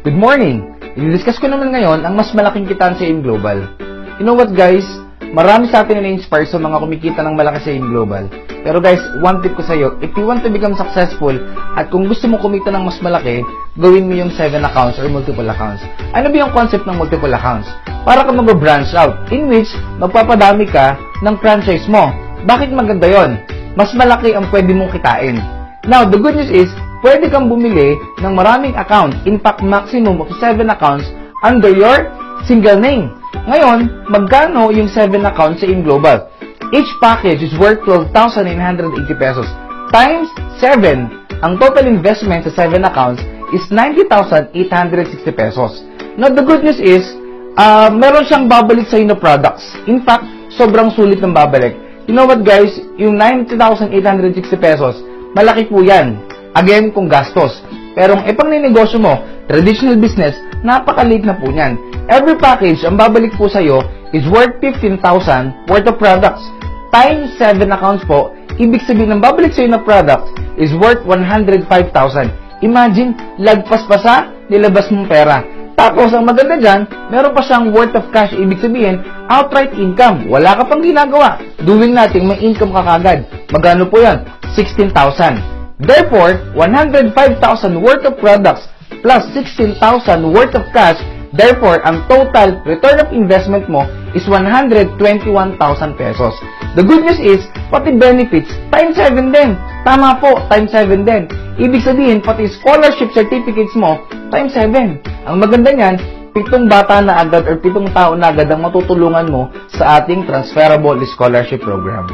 Good morning! I-discuss ko naman ngayon ang mas malaking kitaan sa AIM Global. You know what guys? Marami sa atin na na-inspire sa mga kumikita ng malaki sa AIM Global. Pero guys, one tip ko sa iyo, if you want to become successful at kung gusto mo kumita ng mas malaki, gawin mo yung 7 accounts or multiple accounts. Ano ba yung concept ng multiple accounts? Para ka mag-branch out, in which magpapadami ka ng franchise mo. Bakit maganda yon? Mas malaki ang pwede mong kitain. Now, the good news is, pwede kang bumili ng maraming account. In fact, maximum of 7 accounts under your single name. Ngayon, magkano yung 7 accounts sa AIM Global? Each package is worth 12,980 pesos. Times 7. Ang total investment sa 7 accounts is 90,860 pesos. Now, the good news is, meron siyang babalik sa inyo products. In fact, sobrang sulit ng babalik. You know what guys? Yung 90,860 pesos, malaki po yan. Again, kung gastos. Pero kung ipang ninegosyo mo, traditional business, napakaliit na po niyan. Every package, ang babalik po sa'yo is worth 15,000 worth of products. Times 7 accounts po, ibig sabihin ng babalik sa'yo na products is worth 105,000. Imagine, lagpas pa sa nilabas mong pera. Tapos, ang maganda dyan, meron pa siyang worth of cash. Ibig sabihin, outright income. Wala ka pang ginagawa. Doing nothing, may income ka kagad. Magkano po yan? 16,000. Therefore, 105,000 worth of products plus 16,000 worth of cash. Therefore, ang total return of investment mo is 121,000 pesos. The good news is, pati benefits, times 7 din. Tama po, times 7 din. Ibig sabihin, pati scholarship certificates mo, times 7. Ang maganda niyan, 7 bata na agad or 7 tao na agad ang matutulungan mo sa ating transferable scholarship program.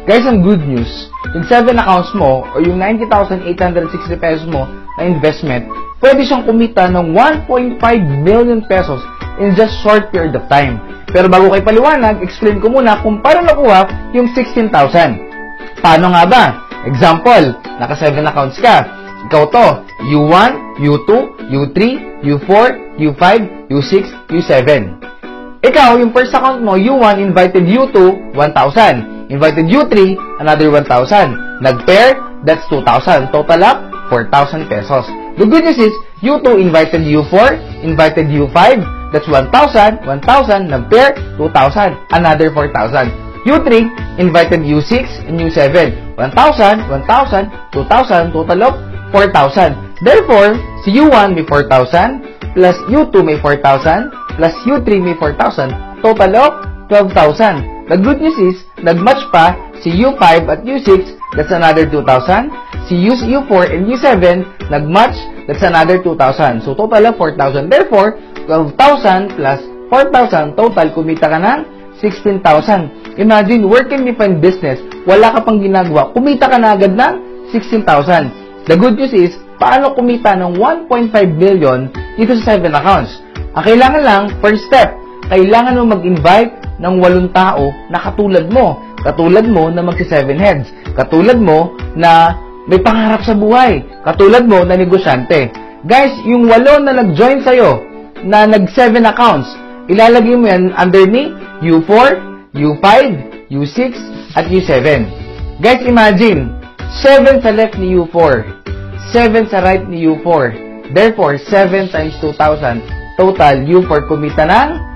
Guys, ang good news, yung 7 accounts mo o yung 90,860 pesos mo na investment, pwede siyang kumita ng 1.5 million pesos in just short period of time. Pero bago kayo paliwanag, explain ko muna kung paano nakuha yung 16,000. Paano nga ba? Example, naka 7 accounts ka. Ikaw to, U1, U2, U3, U4, U5, U6, U7. Ikaw, yung first account mo, U1 invited U2, 1,000. Invited U3, another 1,000. Nag-pair, that's 2,000. Total up, 4,000 pesos. The good news is, U2 invited U4, invited U5, that's 1,000, 1,000, nag-pair, 2,000. Another 4,000. U3 invited U6 and U7, 1,000, 1,000, 2,000, total of 4,000. Therefore, si U1 may 4,000, plus U2 may 4,000, plus U3 may 4,000, total of 12,000. The good news is, nag-match pa si U5 at U6, that's another 2,000. Si U4 and U7, nag-match, that's another 2,000. So, total of 4,000. Therefore, 12,000 plus 4,000, total, kumita ka ng 16,000. Imagine, work and define business, wala ka pang ginagawa, kumita ka na agad ng 16,000. The good news is, paano kumita ng 1.5 million dito sa 7 accounts? Ang kailangan lang, first step, kailangan mo mag-invite ng 8 tao na katulad mo. Katulad mo na magsi-7 heads. Katulad mo na may pangarap sa buhay. Katulad mo na negosyante. Guys, yung 8 na nag-join sa'yo, na nag-7 accounts, ilalagay mo yan under ni U4, U5, U6, at U7. Guys, imagine, 7 sa left ni U4, 7 sa right ni U4. Therefore, 7 times 2,000. Total, U4 kumita ng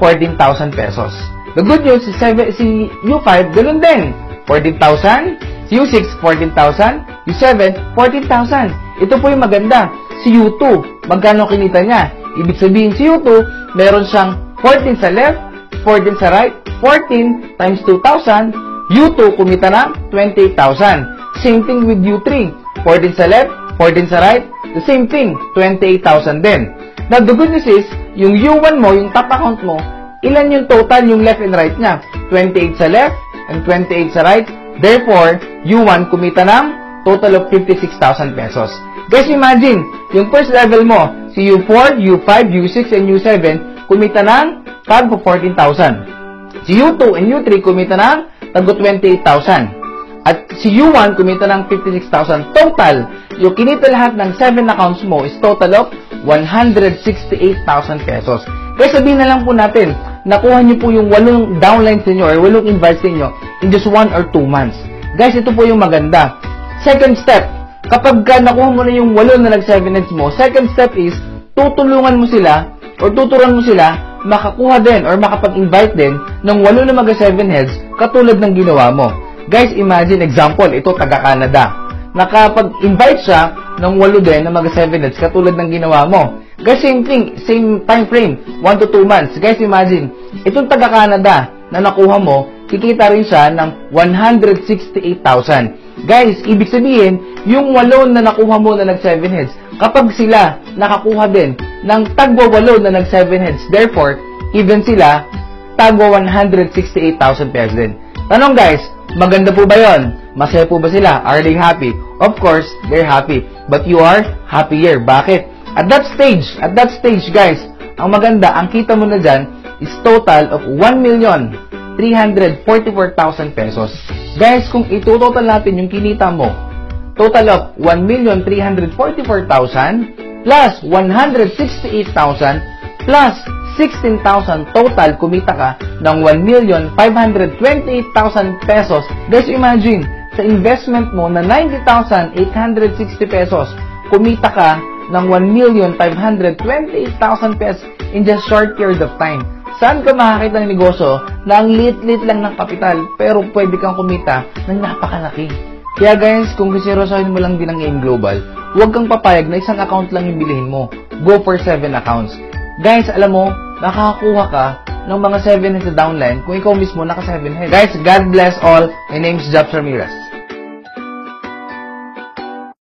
14,000 pesos. The good news, si U5, ganun din. 14,000. Si U6, 14,000. U7, 14,000. Ito po yung maganda. Si U2, magkano kinita niya? Ibig sabihin, si U2, meron siyang 14 sa left, 14 sa right, 14 times 2,000. U2, kumita ng 28,000. Same thing with U3. 14 sa left, 14 sa right, the same thing, 28,000 din. Now, the good news is, yung U1 mo, yung top account mo, ilan yung total, yung left and right niya? 28 sa left and 28 sa right. Therefore, U1 kumita ng total of 56,000 pesos. Guys, imagine, yung first level mo, si U4, U5, U6, and U7, kumita ng tag 14,000. Si U2 and U3 kumita ng tag 28,000. At si U1 kumita ng 56,000. Total, yung kinita lahat ng 7 accounts mo is total of 168,000 pesos. Kaya sabihin na lang po natin, nakuha nyo po yung 8 downlines ninyo or 8 invites ninyo in just 1 or 2 months. Guys, ito po yung maganda. Second step, kapag nakuha mo na yung 8 na nag-7 heads mo, second step is tutulungan mo sila or tuturuan mo sila makakuha din or makapag-invite din ng 8 na mga 7 heads katulad ng ginawa mo. Guys, imagine, example, ito taga-Canada. Nakapag-invite siya ng 8 din na mga 7 heads katulad ng ginawa mo. Guys, same thing, same time frame, 1 to 2 months. Guys, imagine, itong taga-Canada na nakuha mo, kikita rin siya ng 168,000. Guys, ibig sabihin, yung 8 na nakuha mo na nag-7 heads, kapag sila nakakuha din ng tagwa 8 na nag-7 heads, therefore, even sila, tagwa 168,000 pesos din. Tanong guys, maganda po ba yon? Masaya po ba sila? Are they happy? Of course, they're happy. But you are happier. Bakit? At that stage guys, ang maganda, ang kita mo na dyan is total of 1,344,000 pesos. Guys, kung itutotal natin yung kinita mo, total of 1,344,000 plus 168,000 plus 16,000 total, kumita ka ng 1,528,000 pesos. Guys, imagine, sa investment mo na 90,860 pesos, kumita ka ng 1,528,000 pesos in just short period of time. Saan ka makakita ng negosyo na ang lit-lit lang ng kapital pero pwede kang kumita ng napakalaki? Kaya guys, kung seryosohin mo lang din ang AIM Global, huwag kang papayag na isang account lang yung bilhin mo. Go for 7 accounts. Guys, alam mo, nakakakuha ka ng mga 7 heads sa downline kung ikaw mismo naka 7 heads. Guys, God bless all. My name is Jobs Ramirez.